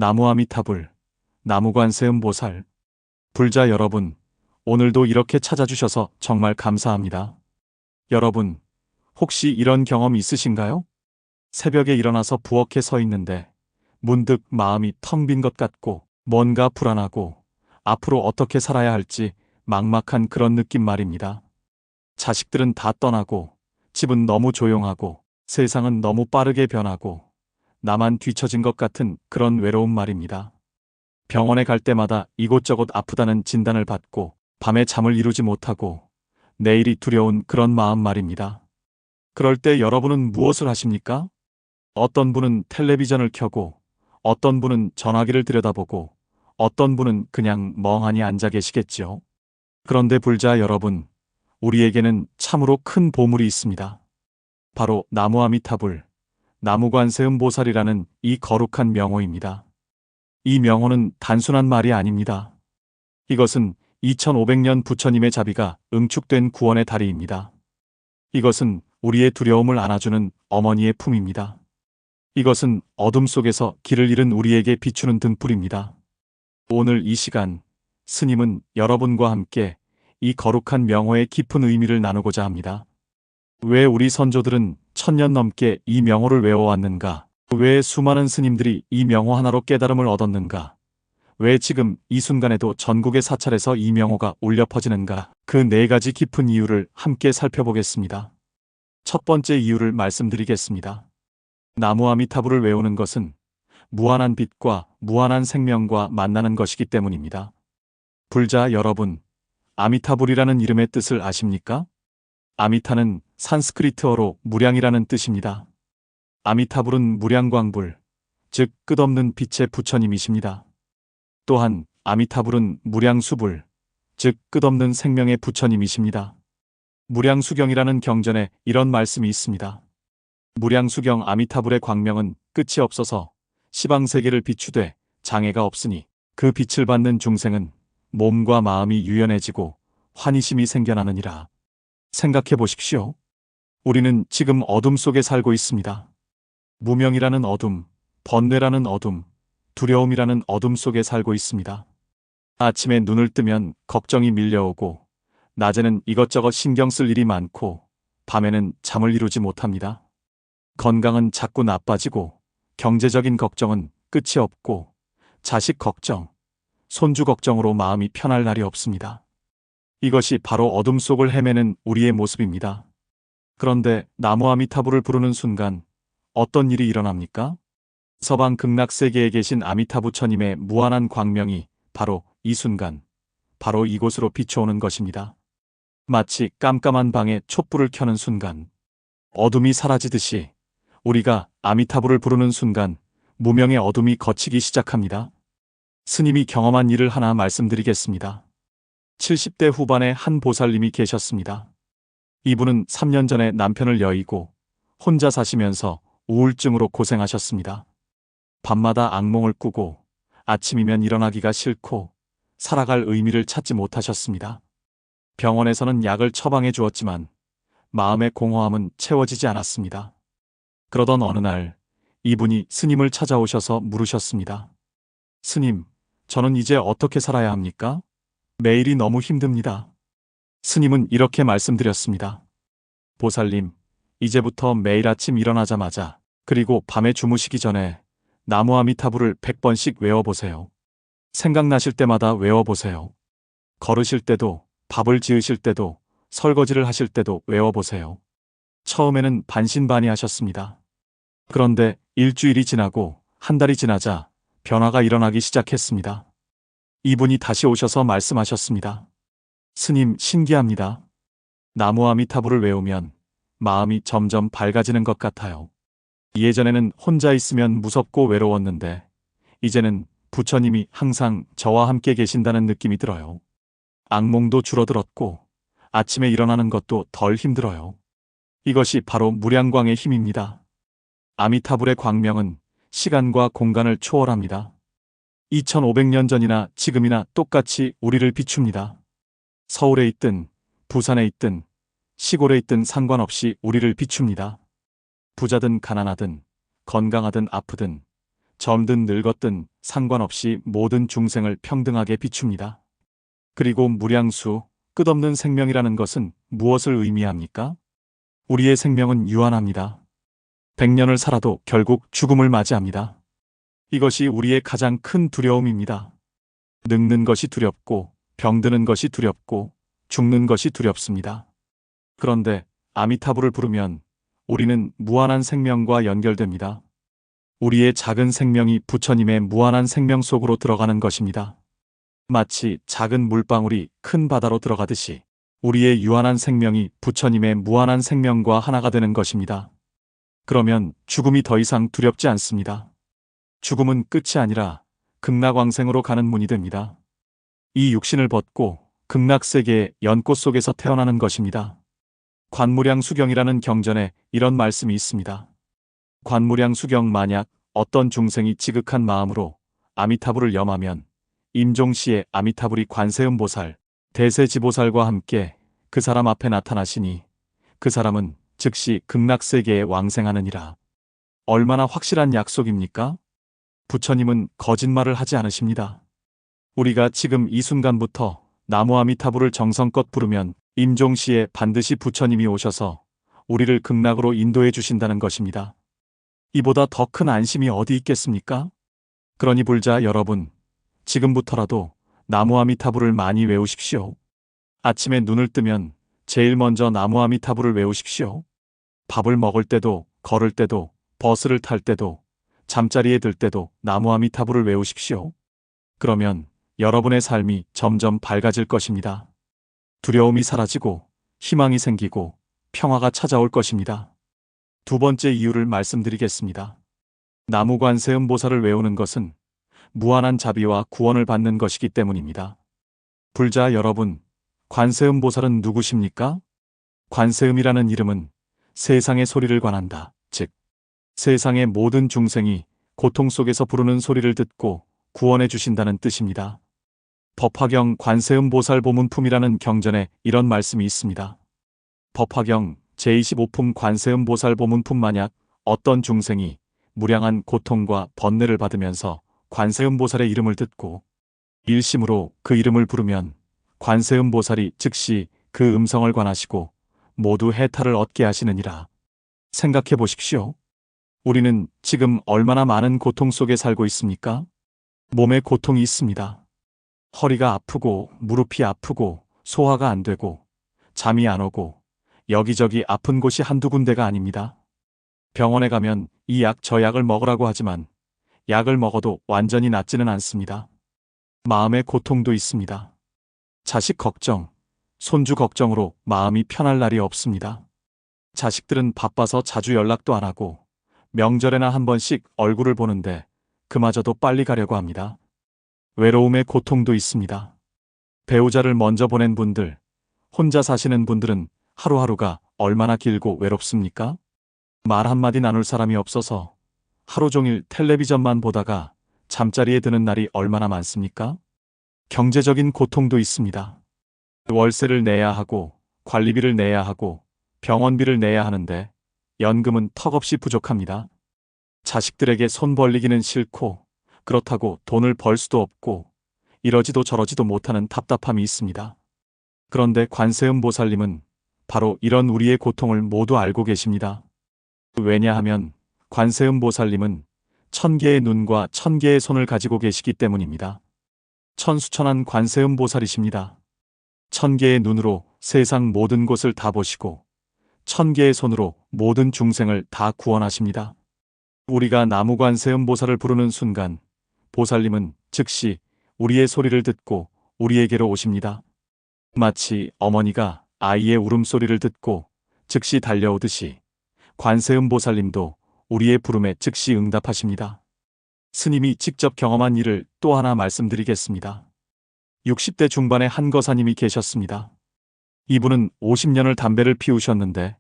나무아미타불, 나무관세음보살, 불자 여러분, 오늘도 이렇게 찾아주셔서 정말 감사합니다. 여러분, 혹시 이런 경험 있으신가요? 새벽에 일어나서 부엌에 서 있는데 문득 마음이 텅 빈 것 같고 뭔가 불안하고 앞으로 어떻게 살아야 할지 막막한 그런 느낌 말입니다. 자식들은 다 떠나고 집은 너무 조용하고 세상은 너무 빠르게 변하고 나만 뒤처진 것 같은 그런 외로움 말입니다. 병원에 갈 때마다 이곳저곳 아프다는 진단을 받고 밤에 잠을 이루지 못하고 내일이 두려운 그런 마음 말입니다. 그럴 때 여러분은 무엇을 하십니까? 어떤 분은 텔레비전을 켜고 어떤 분은 전화기를 들여다보고 어떤 분은 그냥 멍하니 앉아 계시겠지요. 그런데 불자 여러분, 우리에게는 참으로 큰 보물이 있습니다. 바로 나무아미타불, 나무관세음보살이라는 이 거룩한 명호입니다. 이 명호는 단순한 말이 아닙니다. 이것은 2500년 부처님의 자비가 응축된 구원의 다리입니다. 이것은 우리의 두려움을 안아주는 어머니의 품입니다. 이것은 어둠 속에서 길을 잃은 우리에게 비추는 등불입니다. 오늘 이 시간, 스님은 여러분과 함께 이 거룩한 명호의 깊은 의미를 나누고자 합니다. 왜 우리 선조들은 1000년 넘게 이 명호를 외워왔는가? 왜 수많은 스님들이 이 명호 하나로 깨달음을 얻었는가? 왜 지금 이 순간에도 전국의 사찰에서 이 명호가 울려 퍼지는가? 그 네 가지 깊은 이유를 함께 살펴보겠습니다. 첫 번째 이유를 말씀드리겠습니다. 나무아미타불을 외우는 것은 무한한 빛과 무한한 생명과 만나는 것이기 때문입니다. 불자 여러분, 아미타불이라는 이름의 뜻을 아십니까? 아미타는 산스크리트어로 무량이라는 뜻입니다. 아미타불은 무량광불, 즉 끝없는 빛의 부처님이십니다. 또한 아미타불은 무량수불, 즉 끝없는 생명의 부처님이십니다. 무량수경이라는 경전에 이런 말씀이 있습니다. 무량수경 아미타불의 광명은 끝이 없어서 시방세계를 비추되 장애가 없으니 그 빛을 받는 중생은 몸과 마음이 유연해지고 환희심이 생겨나느니라. 생각해 보십시오. 우리는 지금 어둠 속에 살고 있습니다. 무명이라는 어둠, 번뇌라는 어둠, 두려움이라는 어둠 속에 살고 있습니다. 아침에 눈을 뜨면 걱정이 밀려오고 낮에는 이것저것 신경 쓸 일이 많고 밤에는 잠을 이루지 못합니다. 건강은 자꾸 나빠지고 경제적인 걱정은 끝이 없고 자식 걱정, 손주 걱정으로 마음이 편할 날이 없습니다. 이것이 바로 어둠 속을 헤매는 우리의 모습입니다. 그런데 나무아미타불을 부르는 순간 어떤 일이 일어납니까? 서방 극락세계에 계신 아미타부처님의 무한한 광명이 바로 이 순간, 바로 이곳으로 비춰오는 것입니다. 마치 깜깜한 방에 촛불을 켜는 순간, 어둠이 사라지듯이 우리가 아미타불을 부르는 순간 무명의 어둠이 걷히기 시작합니다. 스님이 경험한 일을 하나 말씀드리겠습니다. 70대 후반에 한 보살님이 계셨습니다. 이분은 3년 전에 남편을 여의고 혼자 사시면서 우울증으로 고생하셨습니다. 밤마다 악몽을 꾸고 아침이면 일어나기가 싫고 살아갈 의미를 찾지 못하셨습니다. 병원에서는 약을 처방해 주었지만 마음의 공허함은 채워지지 않았습니다. 그러던 어느 날 이분이 스님을 찾아오셔서 물으셨습니다. 스님, 저는 이제 어떻게 살아야 합니까? 매일이 너무 힘듭니다. 스님은 이렇게 말씀드렸습니다. 보살님, 이제부터 매일 아침 일어나자마자 그리고 밤에 주무시기 전에 나무아미타불을 100번씩 외워보세요. 생각나실 때마다 외워보세요. 걸으실 때도, 밥을 지으실 때도, 설거지를 하실 때도 외워보세요. 처음에는 반신반의하셨습니다. 그런데 일주일이 지나고 한 달이 지나자 변화가 일어나기 시작했습니다. 이분이 다시 오셔서 말씀하셨습니다. 스님, 신기합니다. 나무아미타불을 외우면 마음이 점점 밝아지는 것 같아요. 예전에는 혼자 있으면 무섭고 외로웠는데 이제는 부처님이 항상 저와 함께 계신다는 느낌이 들어요. 악몽도 줄어들었고 아침에 일어나는 것도 덜 힘들어요. 이것이 바로 무량광의 힘입니다. 아미타불의 광명은 시간과 공간을 초월합니다. 2500년 전이나 지금이나 똑같이 우리를 비춥니다. 서울에 있든 부산에 있든 시골에 있든 상관없이 우리를 비춥니다. 부자든 가난하든 건강하든 아프든 젊든 늙었든 상관없이 모든 중생을 평등하게 비춥니다. 그리고 무량수, 끝없는 생명이라는 것은 무엇을 의미합니까? 우리의 생명은 유한합니다. 100년을 살아도 결국 죽음을 맞이합니다. 이것이 우리의 가장 큰 두려움입니다. 늙는 것이 두렵고, 병드는 것이 두렵고, 죽는 것이 두렵습니다. 그런데 아미타불을 부르면 우리는 무한한 생명과 연결됩니다. 우리의 작은 생명이 부처님의 무한한 생명 속으로 들어가는 것입니다. 마치 작은 물방울이 큰 바다로 들어가듯이 우리의 유한한 생명이 부처님의 무한한 생명과 하나가 되는 것입니다. 그러면 죽음이 더 이상 두렵지 않습니다. 죽음은 끝이 아니라 극락왕생으로 가는 문이 됩니다. 이 육신을 벗고 극락세계의 연꽃 속에서 태어나는 것입니다. 관무량수경이라는 경전에 이런 말씀이 있습니다. 관무량수경 만약 어떤 중생이 지극한 마음으로 아미타불을 염하면 임종시에 아미타불이 관세음보살, 대세지보살과 함께 그 사람 앞에 나타나시니 그 사람은 즉시 극락세계에 왕생하느니라. 얼마나 확실한 약속입니까? 부처님은 거짓말을 하지 않으십니다. 우리가 지금 이 순간부터 나무 아미타불을 정성껏 부르면 임종시에 반드시 부처님이 오셔서 우리를 극락으로 인도해 주신다는 것입니다. 이보다 더 큰 안심이 어디 있겠습니까? 그러니 불자 여러분, 지금부터라도 나무 아미타불을 많이 외우십시오. 아침에 눈을 뜨면 제일 먼저 나무 아미타불을 외우십시오. 밥을 먹을 때도, 걸을 때도, 버스를 탈 때도, 잠자리에 들 때도 나무 아미타불을 외우십시오. 그러면 여러분의 삶이 점점 밝아질 것입니다. 두려움이 사라지고 희망이 생기고 평화가 찾아올 것입니다. 두 번째 이유를 말씀드리겠습니다. 나무 관세음보살을 외우는 것은 무한한 자비와 구원을 받는 것이기 때문입니다. 불자 여러분, 관세음보살은 누구십니까? 관세음이라는 이름은 세상의 소리를 관한다. 즉, 세상의 모든 중생이 고통 속에서 부르는 소리를 듣고 구원해 주신다는 뜻입니다. 법화경 관세음보살 보문품이라는 경전에 이런 말씀이 있습니다. 법화경 제25품 관세음보살 보문품 만약 어떤 중생이 무량한 고통과 번뇌를 받으면서 관세음보살의 이름을 듣고 일심으로 그 이름을 부르면 관세음보살이 즉시 그 음성을 관하시고 모두 해탈을 얻게 하시느니라. 생각해 보십시오. 우리는 지금 얼마나 많은 고통 속에 살고 있습니까? 몸에 고통이 있습니다. 허리가 아프고 무릎이 아프고 소화가 안 되고 잠이 안 오고 여기저기 아픈 곳이 한두 군데가 아닙니다. 병원에 가면 이 약 저 약을 먹으라고 하지만 약을 먹어도 완전히 낫지는 않습니다. 마음의 고통도 있습니다. 자식 걱정, 손주 걱정으로 마음이 편할 날이 없습니다. 자식들은 바빠서 자주 연락도 안 하고 명절에나 한 번씩 얼굴을 보는데 그마저도 빨리 가려고 합니다. 외로움의 고통도 있습니다. 배우자를 먼저 보낸 분들, 혼자 사시는 분들은 하루하루가 얼마나 길고 외롭습니까? 말 한마디 나눌 사람이 없어서 하루 종일 텔레비전만 보다가 잠자리에 드는 날이 얼마나 많습니까? 경제적인 고통도 있습니다. 월세를 내야 하고 관리비를 내야 하고 병원비를 내야 하는데 연금은 턱없이 부족합니다. 자식들에게 손 벌리기는 싫고 그렇다고 돈을 벌 수도 없고 이러지도 저러지도 못하는 답답함이 있습니다. 그런데 관세음보살님은 바로 이런 우리의 고통을 모두 알고 계십니다. 왜냐하면 관세음보살님은 1000개의 눈과 1000개의 손을 가지고 계시기 때문입니다. 천수천한 관세음보살이십니다. 1000개의 눈으로 세상 모든 곳을 다 보시고 1000개의 손으로 모든 중생을 다 구원하십니다. 우리가 나무 관세음보살을 부르는 순간 보살님은 즉시 우리의 소리를 듣고 우리에게로 오십니다. 마치 어머니가 아이의 울음소리를 듣고 즉시 달려오듯이 관세음보살님도 우리의 부름에 즉시 응답하십니다. 스님이 직접 경험한 일을 또 하나 말씀드리겠습니다. 60대 중반의 한 거사님이 계셨습니다. 이분은 50년을 담배를 피우셨는데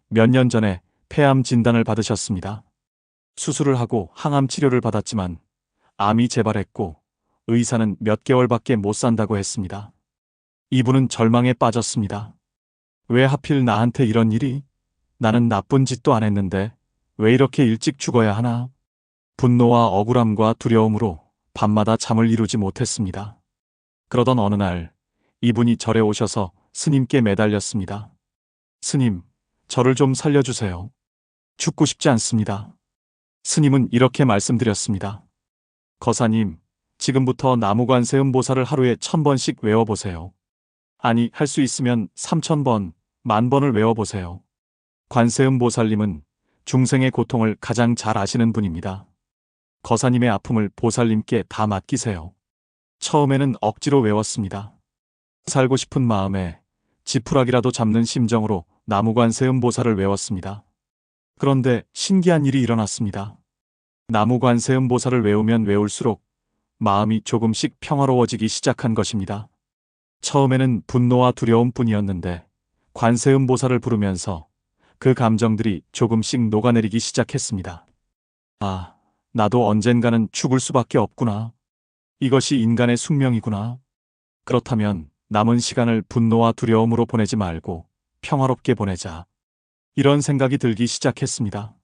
몇 년 전에 폐암 진단을 받으셨습니다. 수술을 하고 항암 치료를 받았지만 암이 재발했고 의사는 몇 개월밖에 못 산다고 했습니다. 이분은 절망에 빠졌습니다. 왜 하필 나한테 이런 일이? 나는 나쁜 짓도 안 했는데 왜 이렇게 일찍 죽어야 하나? 분노와 억울함과 두려움으로 밤마다 잠을 이루지 못했습니다. 그러던 어느 날 이분이 절에 오셔서 스님께 매달렸습니다. 스님, 저를 좀 살려주세요. 죽고 싶지 않습니다. 스님은 이렇게 말씀드렸습니다. 거사님, 지금부터 나무관세음보살을 하루에 1000번씩 외워보세요. 아니, 할 수 있으면 3000번, 10,000번을 외워보세요. 관세음보살님은 중생의 고통을 가장 잘 아시는 분입니다. 거사님의 아픔을 보살님께 다 맡기세요. 처음에는 억지로 외웠습니다. 살고 싶은 마음에 지푸라기라도 잡는 심정으로 나무관세음보살을 외웠습니다. 그런데 신기한 일이 일어났습니다. 나무관세음보살을 외우면 외울수록 마음이 조금씩 평화로워지기 시작한 것입니다. 처음에는 분노와 두려움뿐이었는데 관세음보살을 부르면서 그 감정들이 조금씩 녹아내리기 시작했습니다. 아, 나도 언젠가는 죽을 수밖에 없구나. 이것이 인간의 숙명이구나. 그렇다면 남은 시간을 분노와 두려움으로 보내지 말고 평화롭게 보내자. 이런 생각이 들기 시작했습니다.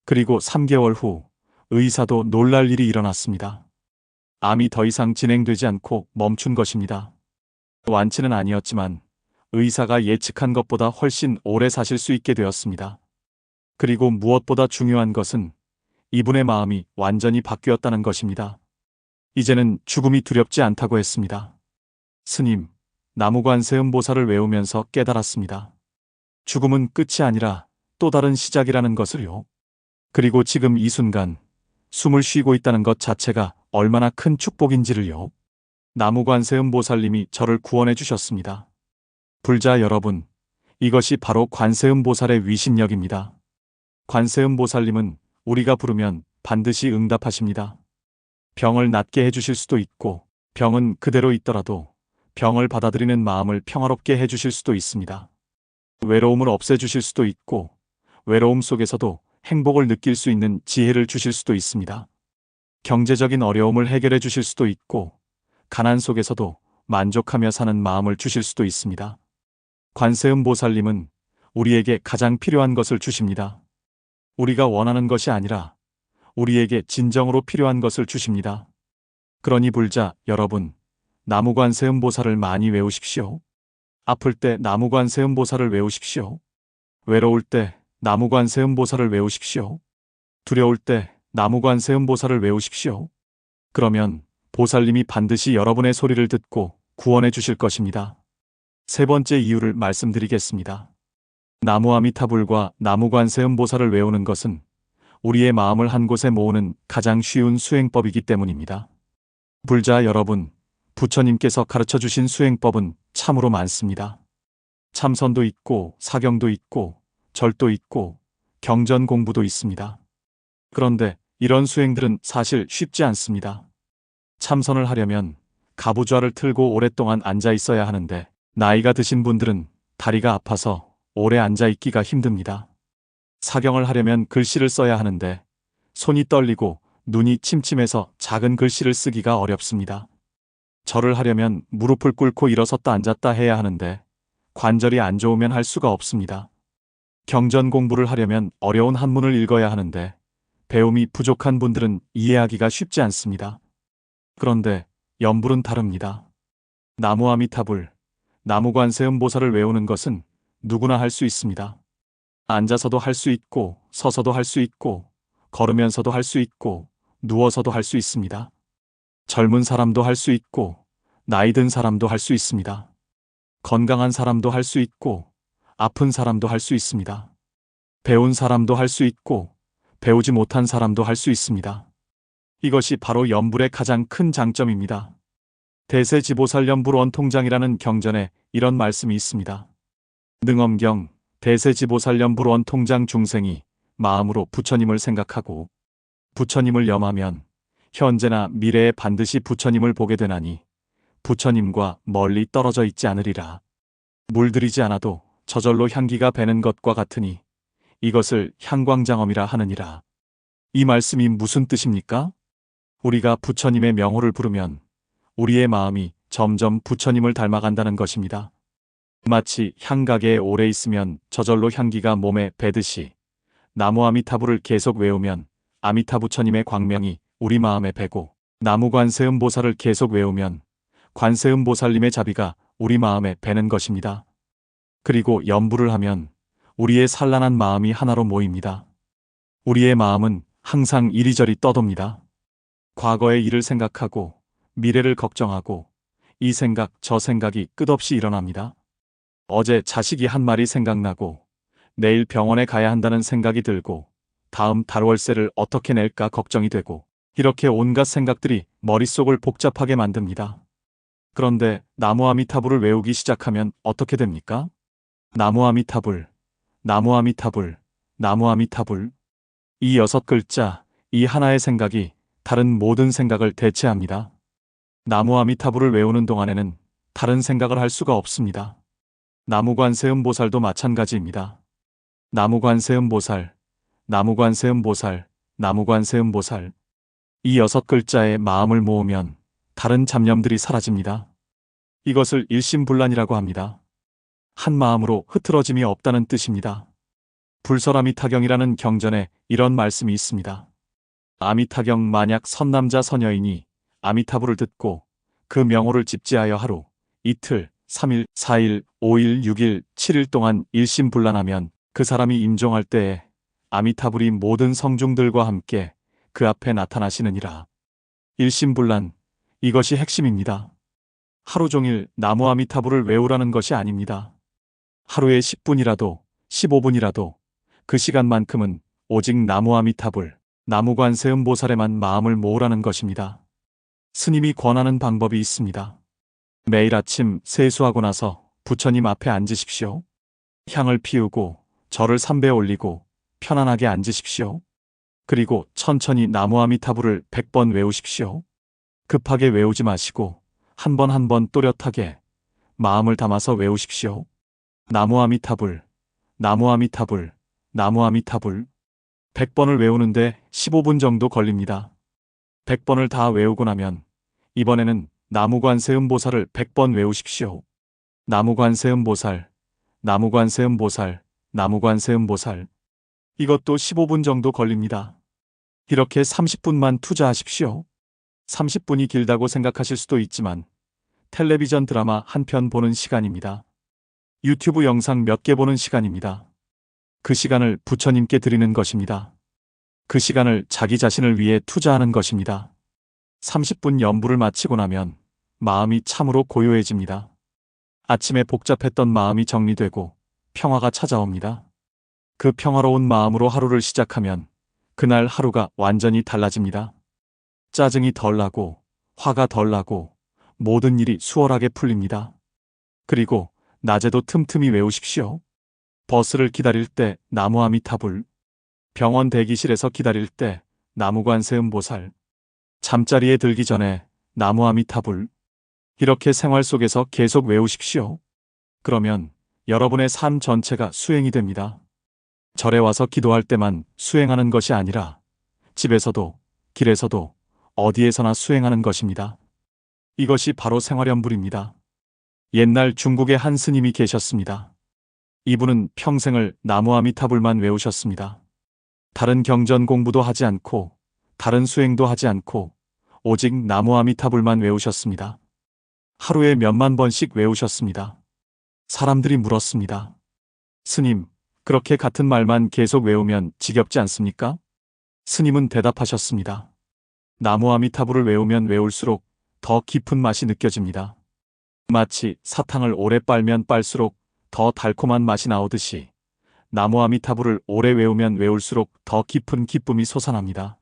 그리고 3개월 후 의사도 놀랄 일이 일어났습니다. 암이 더 이상 진행되지 않고 멈춘 것입니다. 완치는 아니었지만 의사가 예측한 것보다 훨씬 오래 사실 수 있게 되었습니다. 그리고 무엇보다 중요한 것은 이분의 마음이 완전히 바뀌었다는 것입니다. 이제는 죽음이 두렵지 않다고 했습니다. 스님, 나무관세음보살을 외우면서 깨달았습니다. 죽음은 끝이 아니라 또 다른 시작이라는 것을요. 그리고 지금 이 순간 숨을 쉬고 있다는 것 자체가 얼마나 큰 축복인지를요. 나무관세음보살님이 저를 구원해 주셨습니다. 불자 여러분, 이것이 바로 관세음보살의 위신력입니다. 관세음보살님은 우리가 부르면 반드시 응답하십니다. 병을 낫게 해주실 수도 있고 병은 그대로 있더라도 병을 받아들이는 마음을 평화롭게 해주실 수도 있습니다. 외로움을 없애주실 수도 있고 외로움 속에서도 행복을 느낄 수 있는 지혜를 주실 수도 있습니다. 경제적인 어려움을 해결해 주실 수도 있고 가난 속에서도 만족하며 사는 마음을 주실 수도 있습니다. 관세음보살님은 우리에게 가장 필요한 것을 주십니다. 우리가 원하는 것이 아니라 우리에게 진정으로 필요한 것을 주십니다. 그러니 불자 여러분, 나무관세음보살을 많이 외우십시오. 아플 때 나무관세음보살을 외우십시오. 외로울 때 나무관세음보살을 외우십시오. 두려울 때 나무관세음보살을 외우십시오. 그러면 보살님이 반드시 여러분의 소리를 듣고 구원해 주실 것입니다. 세 번째 이유를 말씀드리겠습니다. 나무아미타불과 나무관세음보살을 외우는 것은 우리의 마음을 한 곳에 모으는 가장 쉬운 수행법이기 때문입니다. 불자 여러분, 부처님께서 가르쳐 주신 수행법은 참으로 많습니다. 참선도 있고 사경도 있고 절도 있고 경전 공부도 있습니다. 그런데 이런 수행들은 사실 쉽지 않습니다. 참선을 하려면 가부좌를 틀고 오랫동안 앉아 있어야 하는데 나이가 드신 분들은 다리가 아파서 오래 앉아 있기가 힘듭니다. 사경을 하려면 글씨를 써야 하는데 손이 떨리고 눈이 침침해서 작은 글씨를 쓰기가 어렵습니다. 절을 하려면 무릎을 꿇고 일어섰다 앉았다 해야 하는데 관절이 안 좋으면 할 수가 없습니다. 경전 공부를 하려면 어려운 한문을 읽어야 하는데 배움이 부족한 분들은 이해하기가 쉽지 않습니다. 그런데 염불은 다릅니다. 나무아미타불, 나무관세음보살을 외우는 것은 누구나 할 수 있습니다. 앉아서도 할 수 있고 서서도 할 수 있고 걸으면서도 할 수 있고 누워서도 할 수 있습니다. 젊은 사람도 할 수 있고 나이 든 사람도 할 수 있습니다. 건강한 사람도 할 수 있고 아픈 사람도 할 수 있습니다. 배운 사람도 할 수 있고 배우지 못한 사람도 할 수 있습니다. 이것이 바로 염불의 가장 큰 장점입니다. 대세지보살 염불 원통장이라는 경전에 이런 말씀이 있습니다. 능엄경 대세지보살 염불 원통장 중생이 마음으로 부처님을 생각하고 부처님을 염하면 현재나 미래에 반드시 부처님을 보게 되나니 부처님과 멀리 떨어져 있지 않으리라. 물들이지 않아도 저절로 향기가 배는 것과 같으니 이것을 향광장엄이라 하느니라. 이 말씀이 무슨 뜻입니까? 우리가 부처님의 명호를 부르면 우리의 마음이 점점 부처님을 닮아간다는 것입니다. 마치 향가게에 오래 있으면 저절로 향기가 몸에 배듯이 나무아미타불을 계속 외우면 아미타 부처님의 광명이 우리 마음에 배고 나무 관세음보살을 계속 외우면 관세음보살님의 자비가 우리 마음에 배는 것입니다. 그리고 염불을 하면 우리의 산란한 마음이 하나로 모입니다. 우리의 마음은 항상 이리저리 떠돕니다. 과거의 일을 생각하고 미래를 걱정하고 이 생각 저 생각이 끝없이 일어납니다. 어제 자식이 한 말이 생각나고 내일 병원에 가야 한다는 생각이 들고 다음 달 월세를 어떻게 낼까 걱정이 되고 이렇게 온갖 생각들이 머릿속을 복잡하게 만듭니다. 그런데 나무 아미타불을 외우기 시작하면 어떻게 됩니까? 나무 아미타불, 나무 아미타불, 나무 아미타불. 이 6글자, 이 하나의 생각이 다른 모든 생각을 대체합니다. 나무 아미타불을 외우는 동안에는 다른 생각을 할 수가 없습니다. 나무관세음보살도 마찬가지입니다. 나무관세음보살, 나무관세음보살, 나무관세음보살. 이 6글자에 마음을 모으면 다른 잡념들이 사라집니다. 이것을 일심불란이라고 합니다. 한 마음으로 흐트러짐이 없다는 뜻입니다. 불설아미타경이라는 경전에 이런 말씀이 있습니다. 아미타경 만약 선남자 선여인이 아미타불을 듣고 그 명호를 집지하여 하루, 이틀, 3일, 4일, 5일, 6일, 7일 동안 일심불란하면 그 사람이 임종할 때에 아미타불이 모든 성중들과 함께 그 앞에 나타나시느니라. 일심불란, 이것이 핵심입니다. 하루 종일 나무 아미타불을 외우라는 것이 아닙니다. 하루에 10분이라도 15분이라도 그 시간만큼은 오직 나무 아미타불, 나무관세음보살에만 마음을 모으라는 것입니다. 스님이 권하는 방법이 있습니다. 매일 아침 세수하고 나서 부처님 앞에 앉으십시오. 향을 피우고 절을 3배 올리고 편안하게 앉으십시오. 그리고 천천히 나무 아미타불을 100번 외우십시오. 급하게 외우지 마시고 한 번 한 번 또렷하게 마음을 담아서 외우십시오. 나무 아미타불, 나무 아미타불, 나무 아미타불. 100번을 외우는데 15분 정도 걸립니다. 100번을 다 외우고 나면 이번에는 나무관세음보살을 100번 외우십시오. 나무관세음보살, 나무관세음보살, 나무관세음보살. 이것도 15분 정도 걸립니다. 이렇게 30분만 투자하십시오. 30분이 길다고 생각하실 수도 있지만 텔레비전 드라마 한 편 보는 시간입니다. 유튜브 영상 몇 개 보는 시간입니다. 그 시간을 부처님께 드리는 것입니다. 그 시간을 자기 자신을 위해 투자하는 것입니다. 30분 염불을 마치고 나면 마음이 참으로 고요해집니다. 아침에 복잡했던 마음이 정리되고 평화가 찾아옵니다. 그 평화로운 마음으로 하루를 시작하면 그날 하루가 완전히 달라집니다. 짜증이 덜 나고 화가 덜 나고 모든 일이 수월하게 풀립니다. 그리고 낮에도 틈틈이 외우십시오. 버스를 기다릴 때 나무 아미타불, 병원 대기실에서 기다릴 때 나무관세음보살, 잠자리에 들기 전에 나무 아미타불. 이렇게 생활 속에서 계속 외우십시오. 그러면 여러분의 삶 전체가 수행이 됩니다. 절에 와서 기도할 때만 수행하는 것이 아니라 집에서도 길에서도 어디에서나 수행하는 것입니다. 이것이 바로 생활연불입니다. 옛날 중국에 한 스님이 계셨습니다. 이분은 평생을 나무 아미타불만 외우셨습니다. 다른 경전 공부도 하지 않고 다른 수행도 하지 않고 오직 나무 아미타불만 외우셨습니다. 하루에 몇만 번씩 외우셨습니다. 사람들이 물었습니다. 스님, 그렇게 같은 말만 계속 외우면 지겹지 않습니까? 스님은 대답하셨습니다. 나무 아미타불을 외우면 외울수록 더 깊은 맛이 느껴집니다. 마치 사탕을 오래 빨면 빨수록 더 달콤한 맛이 나오듯이 나무 아미타불을 오래 외우면 외울수록 더 깊은 기쁨이 솟아납니다.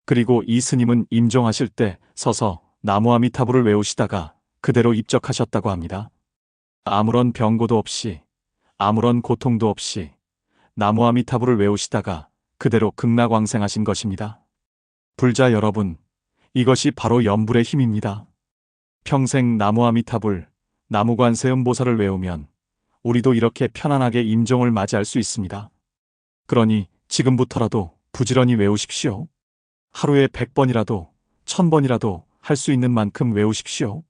그리고 이 스님은 임종하실 때 서서 나무 아미타불을 외우시다가 그대로 입적하셨다고 합니다. 아무런 병고도 없이 아무런 고통도 없이 나무 아미타불을 외우시다가 그대로 극락왕생하신 것입니다. 불자 여러분, 이것이 바로 염불의 힘입니다. 평생 나무 아미타불, 나무관세음보살을 외우면 우리도 이렇게 편안하게 임종을 맞이할 수 있습니다. 그러니 지금부터라도 부지런히 외우십시오. 하루에 100번이라도 1000번이라도 할 수 있는 만큼 외우십시오.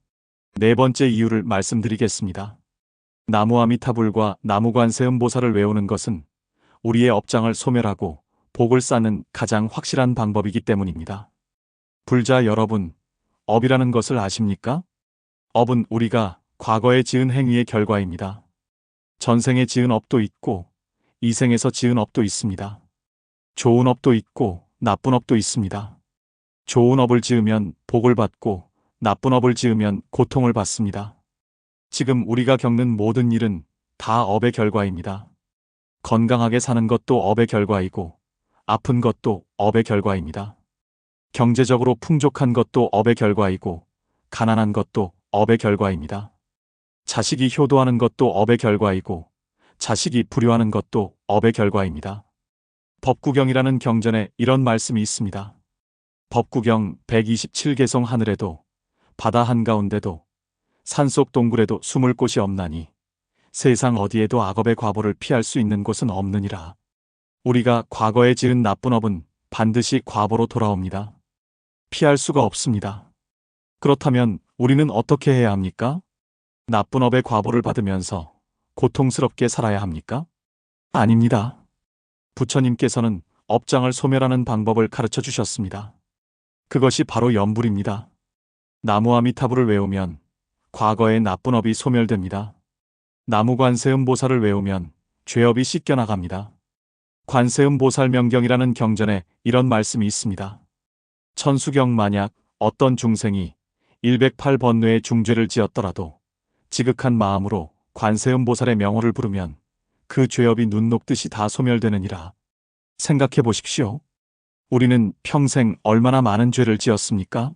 네 번째 이유를 말씀드리겠습니다. 나무 아미타불과 나무관세음보살을 외우는 것은 우리의 업장을 소멸하고 복을 쌓는 가장 확실한 방법이기 때문입니다. 불자 여러분, 업이라는 것을 아십니까? 업은 우리가 과거에 지은 행위의 결과입니다. 전생에 지은 업도 있고 이 생에서 지은 업도 있습니다. 좋은 업도 있고 나쁜 업도 있습니다. 좋은 업을 지으면 복을 받고 나쁜 업을 지으면 고통을 받습니다. 지금 우리가 겪는 모든 일은 다 업의 결과입니다. 건강하게 사는 것도 업의 결과이고 아픈 것도 업의 결과입니다. 경제적으로 풍족한 것도 업의 결과이고 가난한 것도 업의 결과입니다. 자식이 효도하는 것도 업의 결과이고 자식이 불효하는 것도 업의 결과입니다. 법구경이라는 경전에 이런 말씀이 있습니다. 법구경 127개송 하늘에도 바다 한가운데도 산속 동굴에도 숨을 곳이 없나니 세상 어디에도 악업의 과보를 피할 수 있는 곳은 없느니라. 우리가 과거에 지은 나쁜 업은 반드시 과보로 돌아옵니다. 피할 수가 없습니다. 그렇다면 우리는 어떻게 해야 합니까? 나쁜 업의 과보를 받으면서 고통스럽게 살아야 합니까? 아닙니다. 부처님께서는 업장을 소멸하는 방법을 가르쳐 주셨습니다. 그것이 바로 염불입니다. 나무아미타불을 외우면 과거의 나쁜 업이 소멸됩니다. 나무관세음보살을 외우면 죄업이 씻겨나갑니다. 관세음보살명경이라는 경전에 이런 말씀이 있습니다. 천수경 만약 어떤 중생이 108번뇌의 중죄를 지었더라도 지극한 마음으로 관세음보살의 명호를 부르면 그 죄업이 눈 녹듯이 다 소멸되느니라. 생각해 보십시오. 우리는 평생 얼마나 많은 죄를 지었습니까?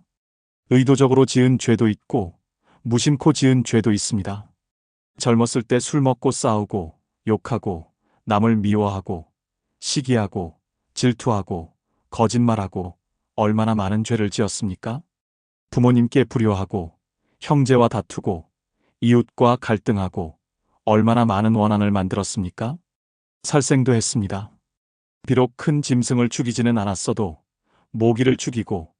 의도적으로 지은 죄도 있고 무심코 지은 죄도 있습니다. 젊었을 때 술 먹고 싸우고 욕하고 남을 미워하고 시기하고 질투하고 거짓말하고 얼마나 많은 죄를 지었습니까? 부모님께 불효하고 형제와 다투고 이웃과 갈등하고 얼마나 많은 원한을 만들었습니까? 살생도 했습니다. 비록 큰 짐승을 죽이지는 않았어도 모기를 죽이고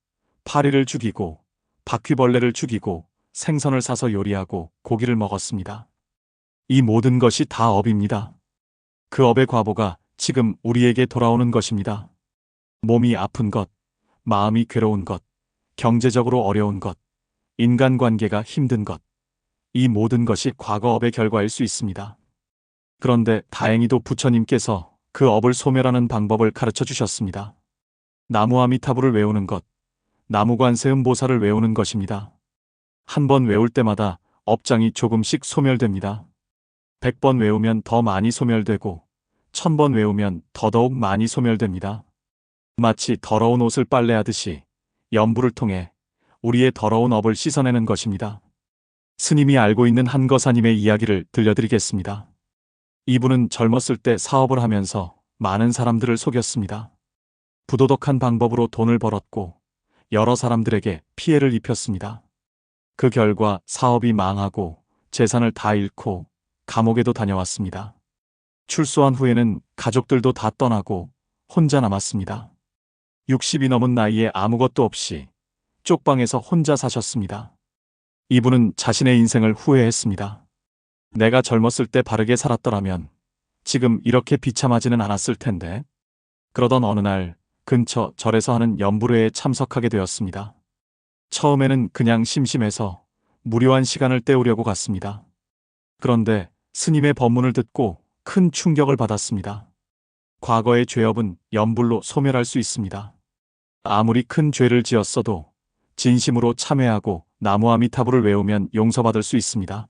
파리를 죽이고 바퀴벌레를 죽이고 생선을 사서 요리하고 고기를 먹었습니다. 이 모든 것이 다 업입니다. 그 업의 과보가 지금 우리에게 돌아오는 것입니다. 몸이 아픈 것, 마음이 괴로운 것, 경제적으로 어려운 것, 인간관계가 힘든 것, 이 모든 것이 과거업의 결과일 수 있습니다. 그런데 다행히도 부처님께서 그 업을 소멸하는 방법을 가르쳐 주셨습니다. 나무아미타불을 외우는 것, 나무관세음보살을 외우는 것입니다. 한 번 외울 때마다 업장이 조금씩 소멸됩니다. 100번 외우면 더 많이 소멸되고 1000번 외우면 더더욱 많이 소멸됩니다. 마치 더러운 옷을 빨래하듯이 염불을 통해 우리의 더러운 업을 씻어내는 것입니다. 스님이 알고 있는 한거사님의 이야기를 들려드리겠습니다. 이분은 젊었을 때 사업을 하면서 많은 사람들을 속였습니다. 부도덕한 방법으로 돈을 벌었고 여러 사람들에게 피해를 입혔습니다. 그 결과 사업이 망하고 재산을 다 잃고 감옥에도 다녀왔습니다. 출소한 후에는 가족들도 다 떠나고 혼자 남았습니다. 60이 넘은 나이에 아무것도 없이 쪽방에서 혼자 사셨습니다. 이분은 자신의 인생을 후회했습니다. 내가 젊었을 때 바르게 살았더라면 지금 이렇게 비참하지는 않았을 텐데. 그러던 어느 날 근처 절에서 하는 염불회에 참석하게 되었습니다. 처음에는 그냥 심심해서 무료한 시간을 때우려고 갔습니다. 그런데 스님의 법문을 듣고 큰 충격을 받았습니다. 과거의 죄업은 염불로 소멸할 수 있습니다. 아무리 큰 죄를 지었어도 진심으로 참회하고 나무아미타불을 외우면 용서받을 수 있습니다.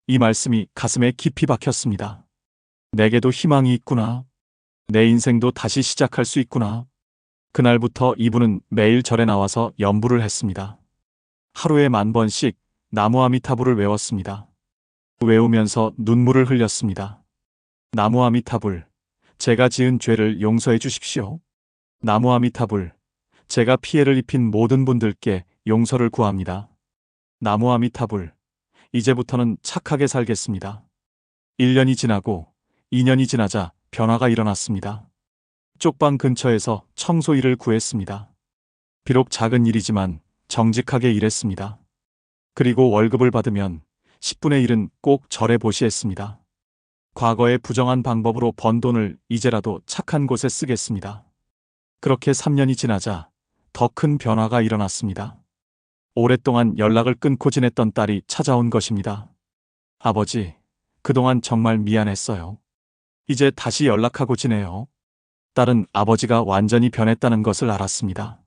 이 말씀이 가슴에 깊이 박혔습니다. 내게도 희망이 있구나. 내 인생도 다시 시작할 수 있구나. 그날부터 이분은 매일 절에 나와서 염불을 했습니다. 하루에 10,000번씩 나무아미타불을 외웠습니다. 외우면서 눈물을 흘렸습니다. 나무아미타불, 제가 지은 죄를 용서해 주십시오. 나무아미타불, 제가 피해를 입힌 모든 분들께 용서를 구합니다. 나무아미타불, 이제부터는 착하게 살겠습니다. 1년이 지나고 2년이 지나자 변화가 일어났습니다. 쪽방 근처에서 청소 일을 구했습니다. 비록 작은 일이지만 정직하게 일했습니다. 그리고 월급을 받으면 10분의 1은 꼭 절에 보시했습니다. 과거의 부정한 방법으로 번 돈을 이제라도 착한 곳에 쓰겠습니다. 그렇게 3년이 지나자 더 큰 변화가 일어났습니다. 오랫동안 연락을 끊고 지냈던 딸이 찾아온 것입니다. 아버지, 그동안 정말 미안했어요. 이제 다시 연락하고 지내요. 딸은 아버지가 완전히 변했다는 것을 알았습니다.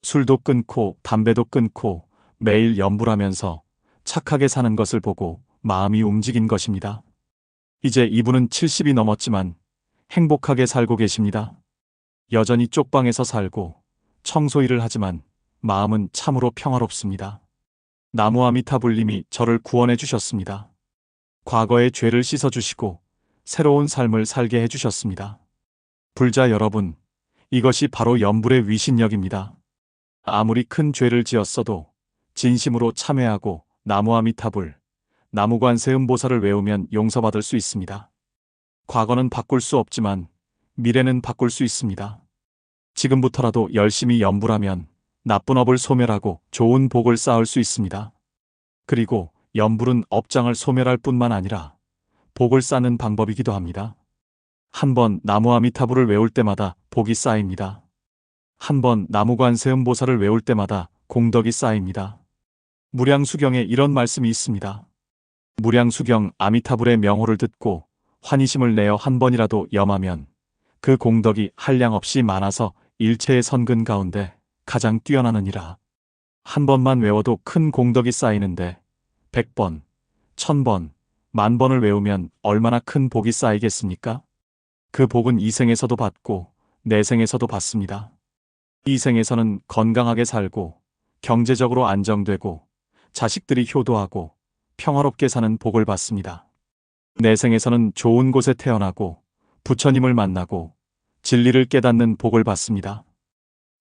술도 끊고 담배도 끊고 매일 염불하면서 착하게 사는 것을 보고 마음이 움직인 것입니다. 이제 이분은 70이 넘었지만 행복하게 살고 계십니다. 여전히 쪽방에서 살고 청소일을 하지만 마음은 참으로 평화롭습니다. 나무 아미타불님이 저를 구원해 주셨습니다. 과거의 죄를 씻어주시고 새로운 삶을 살게 해주셨습니다. 불자 여러분, 이것이 바로 염불의 위신력입니다. 아무리 큰 죄를 지었어도 진심으로 참회하고 나무 아미타불, 나무관세음보살을 외우면 용서받을 수 있습니다. 과거는 바꿀 수 없지만 미래는 바꿀 수 있습니다. 지금부터라도 열심히 염불하면 나쁜 업을 소멸하고 좋은 복을 쌓을 수 있습니다. 그리고 염불은 업장을 소멸할 뿐만 아니라 복을 쌓는 방법이기도 합니다. 한 번 나무 아미타불을 외울 때마다 복이 쌓입니다. 한 번 나무관세음보살을 외울 때마다 공덕이 쌓입니다. 무량수경에 이런 말씀이 있습니다. 무량수경 아미타불의 명호를 듣고 환희심을 내어 한 번이라도 염하면 그 공덕이 한량없이 많아서 일체의 선근 가운데 가장 뛰어나느니라. 한 번만 외워도 큰 공덕이 쌓이는데 100번, 1000번, 10,000번을 외우면 얼마나 큰 복이 쌓이겠습니까? 그 복은 이 생에서도 받고 내 생에서도 받습니다. 이 생에서는 건강하게 살고 경제적으로 안정되고 자식들이 효도하고 평화롭게 사는 복을 받습니다. 내 생에서는 좋은 곳에 태어나고 부처님을 만나고 진리를 깨닫는 복을 받습니다.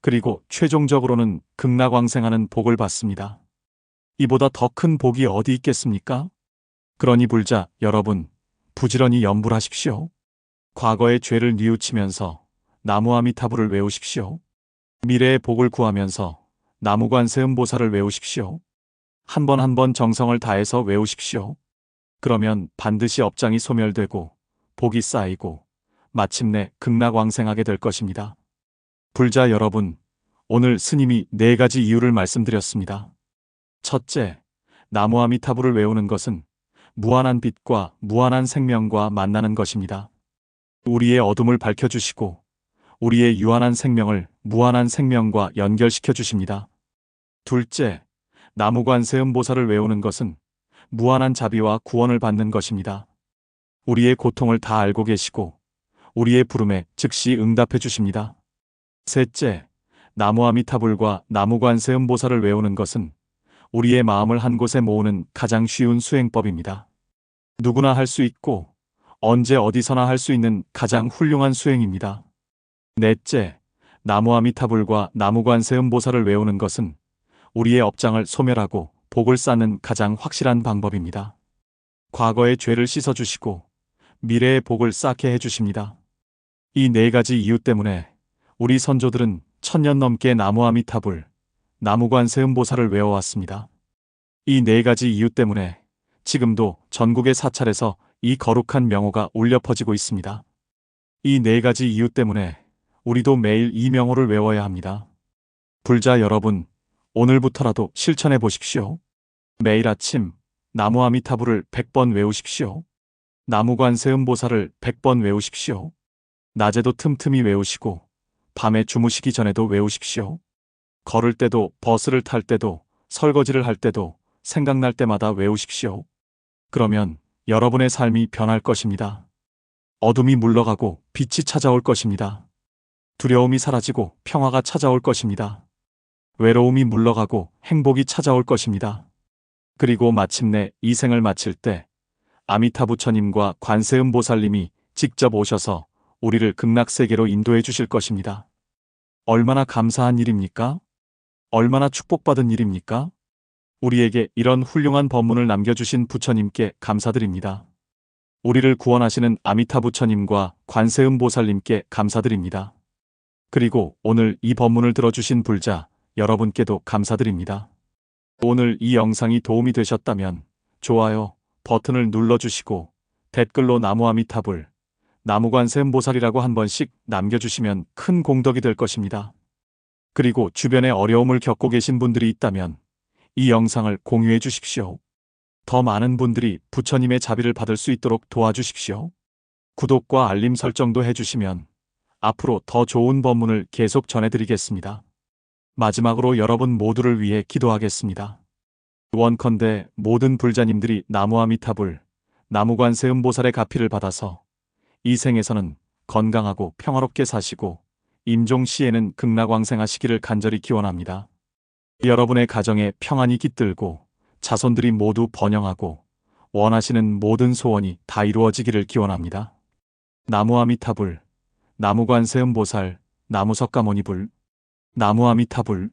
그리고 최종적으로는 극락왕생하는 복을 받습니다. 이보다 더 큰 복이 어디 있겠습니까? 그러니 불자 여러분, 부지런히 염불하십시오. 과거의 죄를 뉘우치면서 나무 아미타불을 외우십시오. 미래의 복을 구하면서 나무관세음보살을 외우십시오. 한 번 한 번 정성을 다해서 외우십시오. 그러면 반드시 업장이 소멸되고 복이 쌓이고 마침내 극락왕생하게 될 것입니다. 불자 여러분, 오늘 스님이 4가지 이유를 말씀드렸습니다. 첫째, 나무 아미타불을 외우는 것은 무한한 빛과 무한한 생명과 만나는 것입니다. 우리의 어둠을 밝혀주시고 우리의 유한한 생명을 무한한 생명과 연결시켜 주십니다. 둘째, 나무관세음보살을 외우는 것은 무한한 자비와 구원을 받는 것입니다. 우리의 고통을 다 알고 계시고 우리의 부름에 즉시 응답해 주십니다. 셋째, 나무 아미타불과 나무관세음보살을 외우는 것은 우리의 마음을 한 곳에 모으는 가장 쉬운 수행법입니다. 누구나 할 수 있고 언제 어디서나 할 수 있는 가장 훌륭한 수행입니다. 넷째, 나무 아미타불과 나무관세음보살을 외우는 것은 우리의 업장을 소멸하고 복을 쌓는 가장 확실한 방법입니다. 과거의 죄를 씻어주시고 미래의 복을 쌓게 해주십니다. 이 4가지 이유 때문에 우리 선조들은 1000년 넘게 나무 아미타불, 나무관세음보살을 외워왔습니다. 이 4가지 이유 때문에 지금도 전국의 사찰에서 이 거룩한 명호가 울려 퍼지고 있습니다. 이 4가지 이유 때문에 우리도 매일 이 명호를 외워야 합니다. 불자 여러분, 오늘부터라도 실천해 보십시오. 매일 아침 나무 아미타불을 100번 외우십시오. 나무관세음보살을 100번 외우십시오. 낮에도 틈틈이 외우시고 밤에 주무시기 전에도 외우십시오. 걸을 때도 버스를 탈 때도 설거지를 할 때도 생각날 때마다 외우십시오. 그러면 여러분의 삶이 변할 것입니다. 어둠이 물러가고 빛이 찾아올 것입니다. 두려움이 사라지고 평화가 찾아올 것입니다. 외로움이 물러가고 행복이 찾아올 것입니다. 그리고 마침내 이 생을 마칠 때 아미타 부처님과 관세음보살님이 직접 오셔서 우리를 극락세계로 인도해 주실 것입니다. 얼마나 감사한 일입니까? 얼마나 축복받은 일입니까? 우리에게 이런 훌륭한 법문을 남겨주신 부처님께 감사드립니다. 우리를 구원하시는 아미타 부처님과 관세음보살님께 감사드립니다. 그리고 오늘 이 법문을 들어주신 불자 여러분께도 감사드립니다. 오늘 이 영상이 도움이 되셨다면 좋아요 버튼을 눌러주시고 댓글로 나무아미타불, 나무관세음보살이라고 한 번씩 남겨주시면 큰 공덕이 될 것입니다. 그리고 주변에 어려움을 겪고 계신 분들이 있다면 이 영상을 공유해 주십시오. 더 많은 분들이 부처님의 자비를 받을 수 있도록 도와주십시오. 구독과 알림 설정도 해주시면 앞으로 더 좋은 법문을 계속 전해드리겠습니다. 마지막으로 여러분 모두를 위해 기도하겠습니다. 원컨대 모든 불자님들이 나무아미타불, 나무관세음보살의 가피를 받아서 이 생에서는 건강하고 평화롭게 사시고 임종시에는 극락왕생하시기를 간절히 기원합니다. 여러분의 가정에 평안이 깃들고 자손들이 모두 번영하고 원하시는 모든 소원이 다 이루어지기를 기원합니다. 나무아미타불, 나무관세음보살, 나무석가모니불, 나무아미타불.